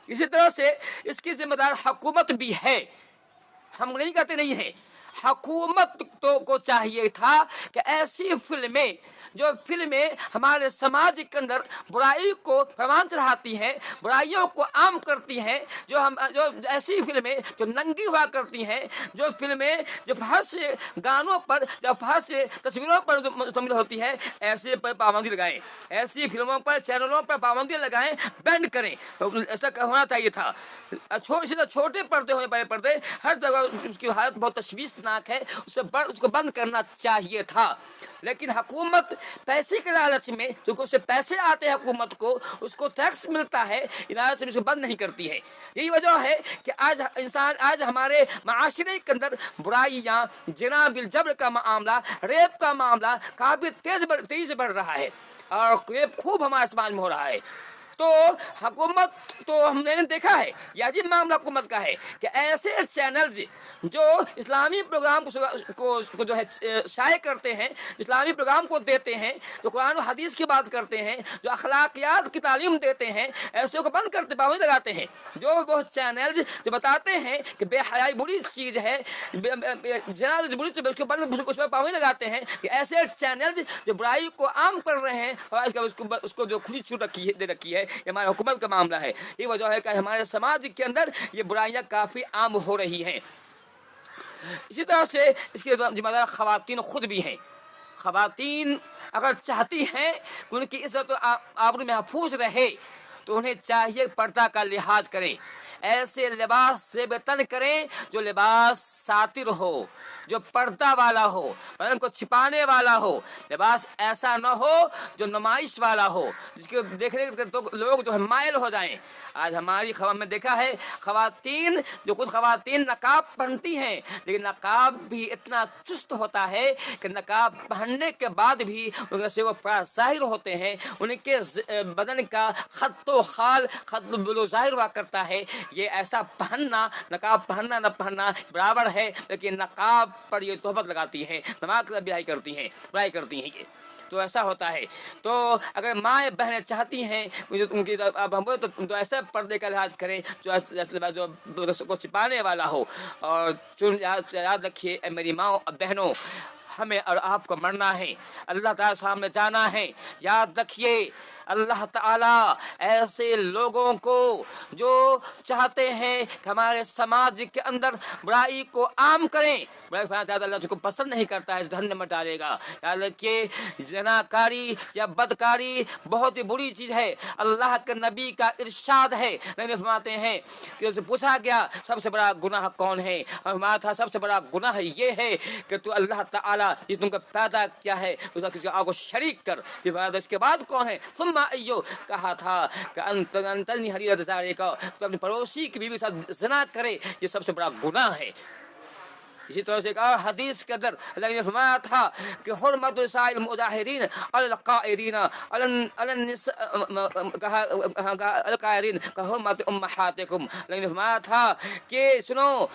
اسی طرح سے اس کی ذمہ دار حکومت بھی ہے، ہم نہیں کہتے نہیں ہے، حکومت کو چاہیے تھا کہ ایسی فلمیں جو فلمیں ہمارے سماج کے اندر برائی کو پروان چڑھاتی ہیں، برائیوں کو عام کرتی ہیں، جو ایسی فلمیں جو ننگی ہوا کرتی ہیں، جو فلمیں جو بہت سے گانوں پر یا بہت سے تصویروں پر مشتمل ہوتی ہیں، ایسے پر پابندی لگائیں، ایسی فلموں پر چینلوں پر پابندی لگائیں، بینڈ کریں، ایسا ہونا چاہیے تھا۔ چھوٹے پردے ہونے بڑے پردے ہر جگہ اس کی حالت بہت تشویشناک ہے، اس کو بند کرنا چاہیے تھا، لیکن حکومت پیسے کے لالچ میں، کیونکہ اس سے پیسے آتے ہیں حکومت کو، اس کو ٹیکس ملتا ہے، لالچ میں اس کو بند نہیں کرتی ہے۔ یہی وجہ ہے کہ آج ہمارے معاشرے کے اندر برائیاں، زنا بالجبر کا معاملہ، ریپ کا معاملہ کافی تیزی سے بڑھ رہا ہے، اور ریپ خوب ہمارے سماج میں ہو رہا ہے۔ تو حکومت تو ہم نے دیکھا ہے، یہ عجیب معاملہ حکومت کا ہے کہ ایسے چینلز جو اسلامی پروگرام کو جو ہے شائع کرتے ہیں، اسلامی پروگرام کو دیتے ہیں، جو قرآن و حدیث کی بات کرتے ہیں، جو اخلاقیات کی تعلیم دیتے ہیں، ایسے کو بند کرتے پابندی لگاتے ہیں۔ جو وہ چینلز جو بتاتے ہیں کہ بے حیائی بری چیز ہے، جناب بری چیز، اس پر پابندی لگاتے ہیں کہ ایسے چینلز جو برائی کو عام کر رہے ہیں، اس کو جو کھلی چھوٹ دے رکھی ہے، یہ ہمارے حکومت کا معاملہ ہے۔ یہ وجہ ہے کہ ہمارے سماج کے اندر یہ برائیاں کافی عام ہو رہی ہیں۔ اسی طرح سے اس کے ذمہ دار خواتین خود بھی ہیں۔ خواتین اگر چاہتی ہیں کہ ان کی عزت و آبرو محفوظ رہے تو انہیں چاہیے پردہ کا لحاظ کریں، ایسے لباس سے بتن کریں جو لباس ساتر ہو، جو پردہ والا ہو، بدن کو چھپانے والا ہو، لباس ایسا نہ ہو جو نمائش والا ہو، جس کے دیکھنے کے تو لوگ جو ہے مائل ہو جائیں۔ آج ہماری خبر میں دیکھا ہے خواتین، جو کچھ خواتین نقاب پہنتی ہیں، لیکن نقاب بھی اتنا چست ہوتا ہے کہ نقاب پہننے کے بعد بھی ان سے وہ ظاہر ہوتے ہیں، ان کے بدن کا خط و خال خط و ظاہر ہوا کرتا ہے۔ یہ ایسا پہننا، نقاب پہننا نہ پہننا برابر ہے، لیکن نقاب پر یہ تہمت لگاتی ہیں، نماز برائی کرتی ہیں یہ تو ایسا ہوتا ہے۔ تو اگر مائیں بہنیں چاہتی ہیں ان کی اب ہم بولے تو ایسا پردے کا لحاظ کریں جو کو چھپانے والا ہو، اور یاد رکھیے اے میری ماں اور بہنوں، ہمیں اور آپ کو مرنا ہے، اللہ تعالیٰ سامنے جانا ہے۔ یاد رکھیے اللہ تعالیٰ ایسے لوگوں کو جو چاہتے ہیں کہ ہمارے سماج کے اندر برائی کو عام کریں، اللہ اس کو پسند نہیں کرتا ہے، اس جہنم میں ڈالے گا۔ یاد رکھیے زناکاری یا بدکاری بہت ہی بری چیز ہے۔ اللہ کے نبی کا ارشاد ہے، نبی فرماتے ہیں کہ اسے پوچھا گیا سب سے بڑا گناہ کون ہے، اور فرمایا تھا سب سے بڑا گناہ یہ ہے کہ تو اللہ تعالیٰ جس تم کو پیدا کیا ہے اس کا کسی کو شریک کر۔ پھر اس کے بعد کون ہے، ثم ایو، کہا تھا کہ انتنی حریرت زارے کا، تو اپنے پڑوسی کی بیوی کے ساتھ زنا کرے، یہ سب سے بڑا گناہ ہے۔ اسی طرح سے ایک اور حدیث کے اندر اللہ نے فرمایا تھا کہ حرمت نساء المجاہرین القائرین القائرین کا حرمت امہاتکم، اللہ نے فرمایا تھا کہ سنو،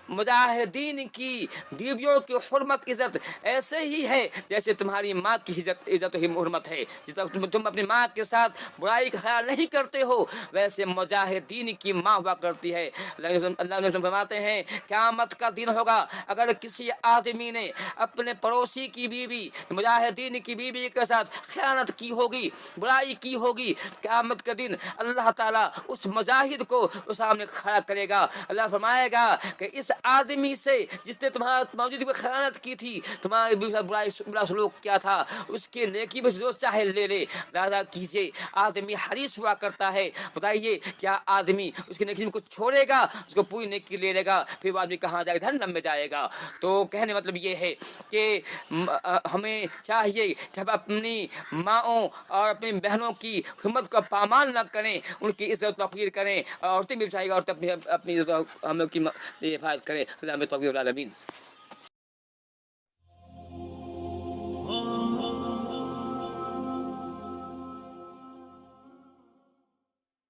مجاہدین کی بیویوں کی حرمت عزت ایسے ہی ہے جیسے تمہاری ماں کی عزت ہی حرمت ہے۔ جس طرح تم اپنی ماں کے ساتھ برائی کا خیال نہیں کرتے ہو، ویسے مجاہدین کی ماں ہوا کرتی ہے۔ اللہ نے فرماتے ہیں قیامت کا دن ہوگا، اگر کسی آدمی نے اپنے پڑوسی کی بیوی، مجاہدین کی بیوی کے ساتھ خیانت کی ہوگی، برائی کی ہوگی، قیامت کے دن اللہ تعالیٰ اس مجاہد کو اس سامنے کھڑا کرے گا۔ اللہ فرمائے گا کہ اس آدمی سے جس نے تمہارا موجودگی میں خیانت کی تھی، تمہاری بیوی سے برا سلوک کیا تھا، اس کی نیکی میں جو چاہے لے لے۔ زیادہ کیجیے، آدمی حریص ہوا کرتا ہے، بتائیے کیا آدمی اس کی نیکی میں کچھ چھوڑے گا، اس کو پوری نیکی لے لے گا، پھر وہ آدمی کہاں جائے گا، جہنم میں جائے گا۔ تو کہنے مطلب یہ ہے کہ ہمیں چاہیے کہ ہم اپنی ماؤں اور اپنی بہنوں کی حرمت کو پامال نہ کریں، ان کی عزت و توقیر کریں، اور عورتیں بھی چاہیے گا اور اپنی عزت ہم لوگ کی حفاظت کریں۔ اللہ میں توفیق العالمین۔